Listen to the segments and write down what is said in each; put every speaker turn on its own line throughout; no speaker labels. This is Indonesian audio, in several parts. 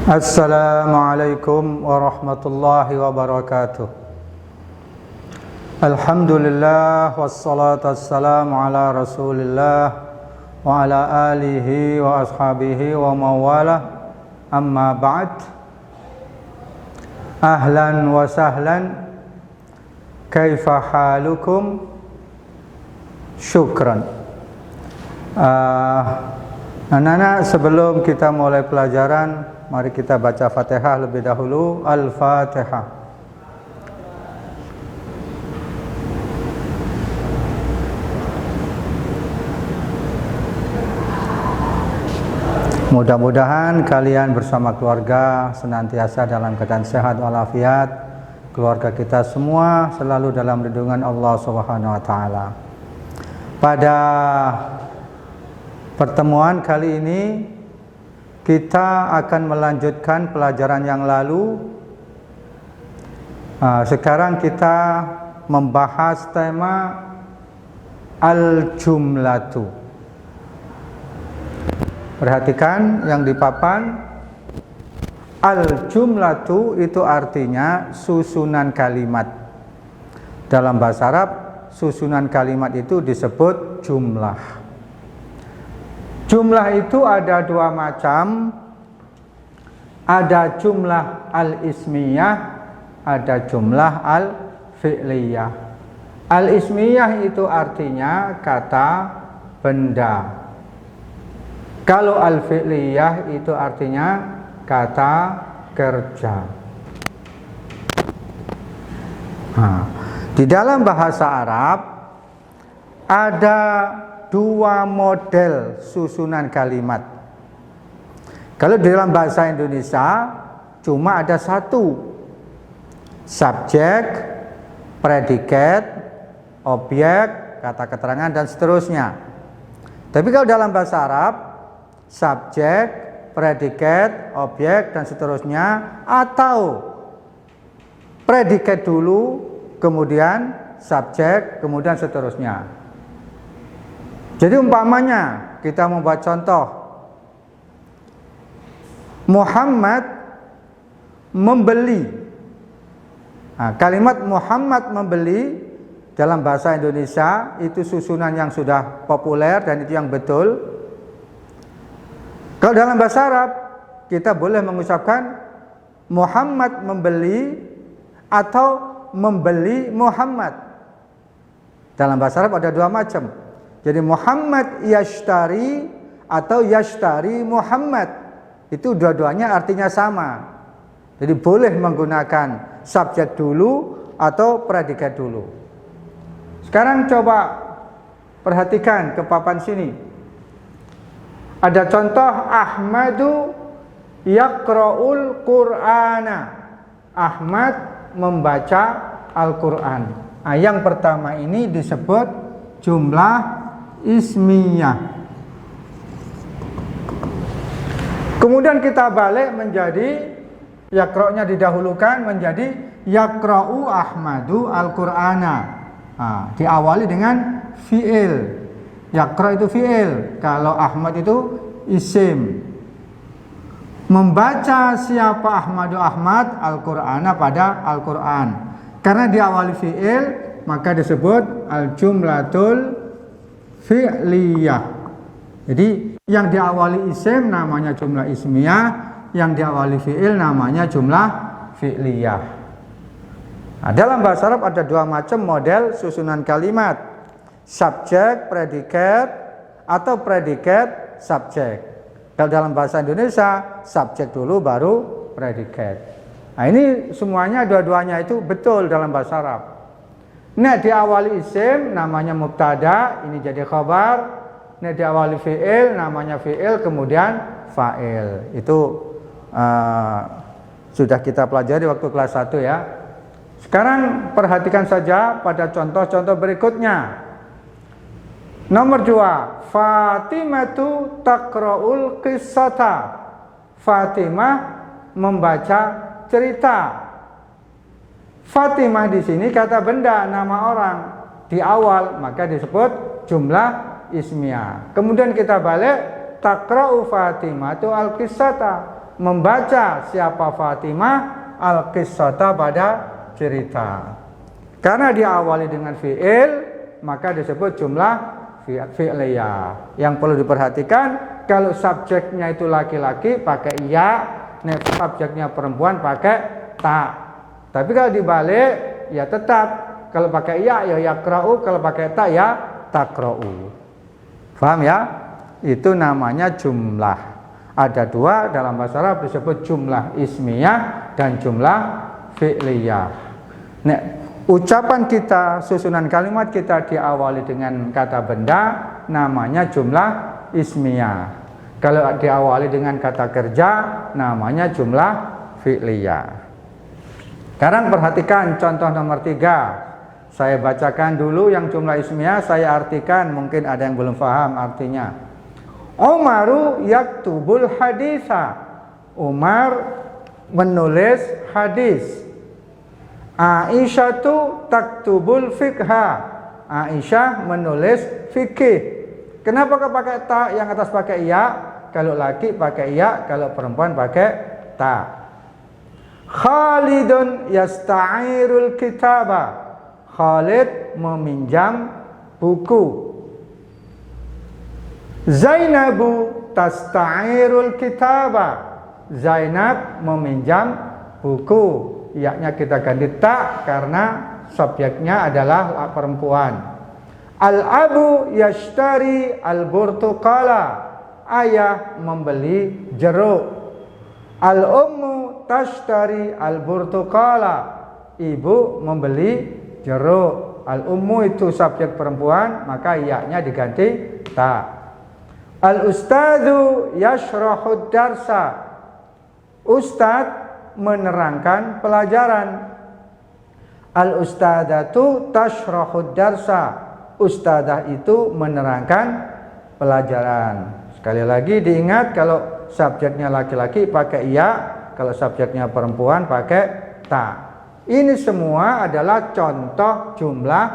Assalamualaikum warahmatullahi wabarakatuh. Alhamdulillah wassalatu wassalamu ala Rasulillah wa ala alihi wa ashabihi wa mawalah. Amma ba'd. Ahlan wa sahlan. Kaifa halukum? Syukran. Anak-anak, sebelum kita mulai pelajaran, mari kita baca Fatihah lebih dahulu. Al-Fatihah. Mudah-mudahan kalian bersama keluarga senantiasa dalam keadaan sehat walafiat. Keluarga kita semua selalu dalam lindungan Allah Subhanahu wa taala. Pada pertemuan kali ini kita akan melanjutkan pelajaran yang lalu. Sekarang kita membahas tema al-jumlatu. Perhatikan yang di papan. Al-jumlatu itu artinya susunan kalimat. Dalam bahasa Arab, susunan kalimat itu disebut jumlah. Jumlah itu ada dua macam. Ada jumlah al-ismiyah, ada jumlah al-fi'liyah. Al-ismiyah itu artinya kata, benda. Kalau al-fi'liyah itu artinya kata, kerja. Di dalam bahasa Arab ada dua model susunan kalimat. Kalau di dalam bahasa Indonesia cuma ada satu, subjek, predikat, objek, kata keterangan dan seterusnya. Tapi kalau dalam bahasa Arab, subjek, predikat, objek dan seterusnya, atau predikat dulu, kemudian subjek, kemudian seterusnya. Jadi umpamanya kita membuat contoh, Muhammad membeli. Kalimat Muhammad membeli dalam bahasa Indonesia itu susunan yang sudah populer dan itu yang betul. Kalau dalam bahasa Arab kita boleh mengucapkan Muhammad membeli atau membeli Muhammad. Dalam bahasa Arab ada dua macam. Jadi Muhammad yashtari atau yashtari Muhammad. Itu dua-duanya artinya sama. Jadi boleh menggunakan subjek dulu atau predikat dulu. Sekarang coba perhatikan ke papan sini. Ada contoh Ahmadu yaqra'ul Qur'ana. Ahmad membaca Al-Qur'an. Yang pertama ini disebut jumlah ismiyah. Kemudian kita balik menjadi yaqra'nya didahulukan menjadi yaqra'u Ahmadu Al-Qur'ana. Diawali dengan fi'il. Yaqra itu fi'il, kalau Ahmad itu isim. Membaca siapa Ahmadu Ahmad Al-Qur'ana pada Al-Qur'an. Karena diawali fi'il, maka disebut al-jumlatul fi'liyah. Jadi yang diawali isim namanya jumlah ismiyah, yang diawali fi'il namanya jumlah fi'liyah. Dalam bahasa Arab ada dua macam model susunan kalimat. Subjek, predikat, atau predikat, subjek. Kalau dalam bahasa Indonesia, subjek dulu baru predikat. Ini semuanya dua-duanya itu betul dalam bahasa Arab. Nah, diawali isim namanya mubtada, ini jadi khabar. Nah, diawali fi'il namanya fi'il, kemudian fa'il. Itu sudah kita pelajari waktu kelas 1 ya. Sekarang perhatikan saja pada contoh-contoh berikutnya. Nomor 2, Fatimatu taqra'ul qissata. Fatimah membaca cerita. Fatimah di sini kata benda, nama orang di awal, maka disebut jumlah ismiyah. Kemudian kita balik, taqra'u Fatimatu al-qissata, membaca siapa Fatimah al-qissata pada cerita. Karena diawali dengan fi'il, maka disebut jumlah fi'liyah. Yang perlu diperhatikan, kalau subjeknya itu laki-laki pakai ya, subjeknya perempuan pakai ta. Tapi kalau dibalik ya tetap, kalau pakai ya yaqra'u, kalau pakai ta ya taqra'u. Paham ya? Itu namanya jumlah. Ada dua dalam bahasa Arab disebut jumlah ismiyah dan jumlah fi'liyah. Nah, ucapan kita, susunan kalimat kita diawali dengan kata benda, namanya jumlah ismiyah. Kalau diawali dengan kata kerja, namanya jumlah fi'liyah. Sekarang perhatikan contoh nomor 3. Saya bacakan dulu yang jumlah ismiyah, saya artikan, mungkin ada yang belum paham artinya. Umaru yaktubul haditha. Umar menulis hadis. Aisyatu taktubul fikha. Aisyah menulis fikih. Kenapa kau pakai ta, yang atas pakai ya? Kalau laki pakai ya, kalau perempuan pakai ta. Khalidun yasta'irul kitaba. Khalid meminjam buku. Zainabu tasta'irul kitaba. Zainab meminjam buku. Iyanya kita ganti ta karena subjeknya adalah perempuan. Al-abu yashtari al-burtuqala. Ayah membeli jeruk. Al-ummu tashtari al-burtuqala. Ibu membeli jeruk. Al-ummu itu subjek perempuan, maka iyanya diganti ta. Al-ustadzu yashrahud darsa. Ustadz menerangkan pelajaran. Al-ustadzatu tashrahud darsa. Ustadzah itu menerangkan pelajaran. Sekali lagi diingat, kalau subjeknya laki-laki pakai ya, kalau subjeknya perempuan pakai ta. Ini semua adalah contoh jumlah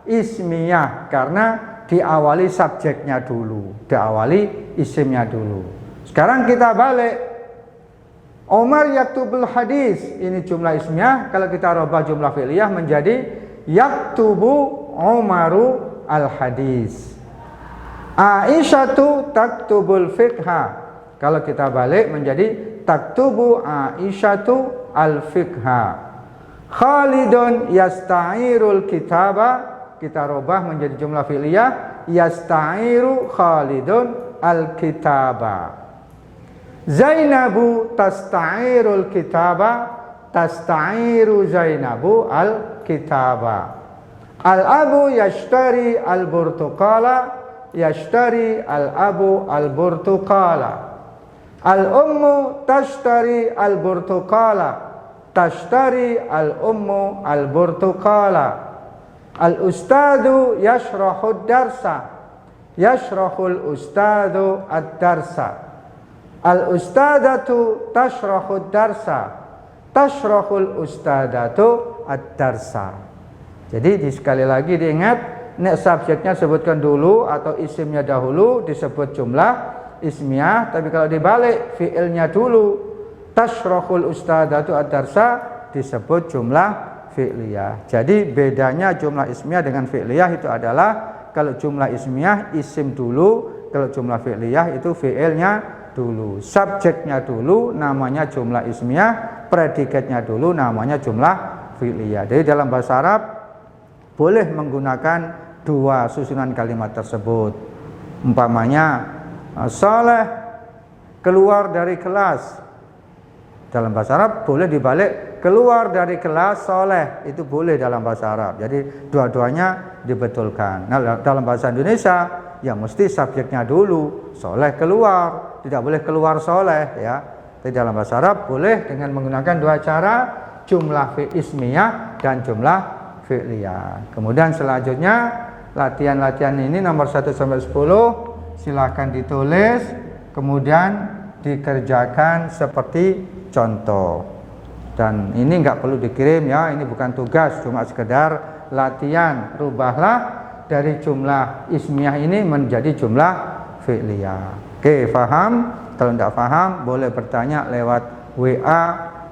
ismiyah karena diawali subjeknya dulu, diawali isimnya dulu. Sekarang kita balik. Umar yaktubul hadis, ini jumlah ismiyah. Kalau kita rubah jumlah fi'liyah menjadi yaktubu Umaru al hadis. Aisyatu taktubul fikha. Kalau kita balik menjadi taktubu Aisyatu al fikha. Khalidun yasta'irul kitaba. Kita rubah menjadi jumlah fi'liyah, yasta'iru Khalidun al-kitaba. Zainabu tasta'irul kitaba. Tasta'iru Zainabu al-kitaba. Al-abu yashtari al-burtuqala. Yashtari al-abu al-burtuqala. Al-ummu tashtari al-burtuqala. Tashtari al-ummu al-burtuqala. Al-ustadzu yashrahud darsa. Yashrahul ustadzu ad-darsa. Al-ustadzatu tashrahud darsa. Tashrahul ustadzatu ad-darsa. Jadi sekali lagi diingat, nek subjeknya sebutkan dulu atau isimnya dahulu disebut jumlah ismiyah, tapi kalau dibalik fiilnya dulu, tashrahul ustadzatu ad-darsa disebut jumlah fi'liyah. Jadi bedanya jumlah ismiyah dengan fi'liyah itu adalah kalau jumlah ismiyah isim dulu, kalau jumlah fi'liyah itu fi'ilnya dulu. Subjeknya dulu namanya jumlah ismiyah, predikatnya dulu namanya jumlah fi'liyah. Jadi dalam bahasa Arab boleh menggunakan dua susunan kalimat tersebut. Umpamanya Saleh keluar dari kelas. Dalam bahasa Arab boleh dibalik, keluar dari kelas Soleh, itu boleh dalam bahasa Arab. Jadi dua-duanya dibetulkan. Nah, dalam bahasa Indonesia ya mesti subjeknya dulu, Soleh keluar, tidak boleh keluar Soleh ya. Tapi dalam bahasa Arab boleh dengan menggunakan dua cara, jumlah ismiyah dan jumlah fi'liyah. Kemudian selanjutnya latihan-latihan ini nomor 1 sampai 10 silakan ditulis, kemudian dikerjakan seperti contoh. Dan ini enggak perlu dikirim ya, ini bukan tugas, cuma sekedar latihan. Rubahlah dari jumlah ismiyah ini menjadi jumlah fi'liyah. Oke, faham? Kalau tidak faham boleh bertanya lewat WA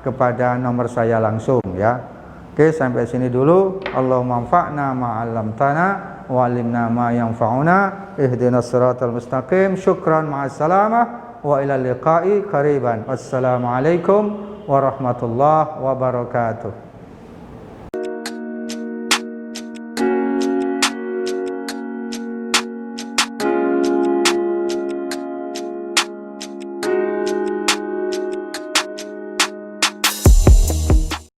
kepada nomor saya langsung ya. Oke, sampai sini dulu. Allahumma anfa'na ma 'allamtana wa 'allimna ma yanfa'una ihdinas siratal mustaqim. Syukran ma'assalamah wa ila liqa'i qariban. Wassalamualaikum warahmatullahi wabarakatuh.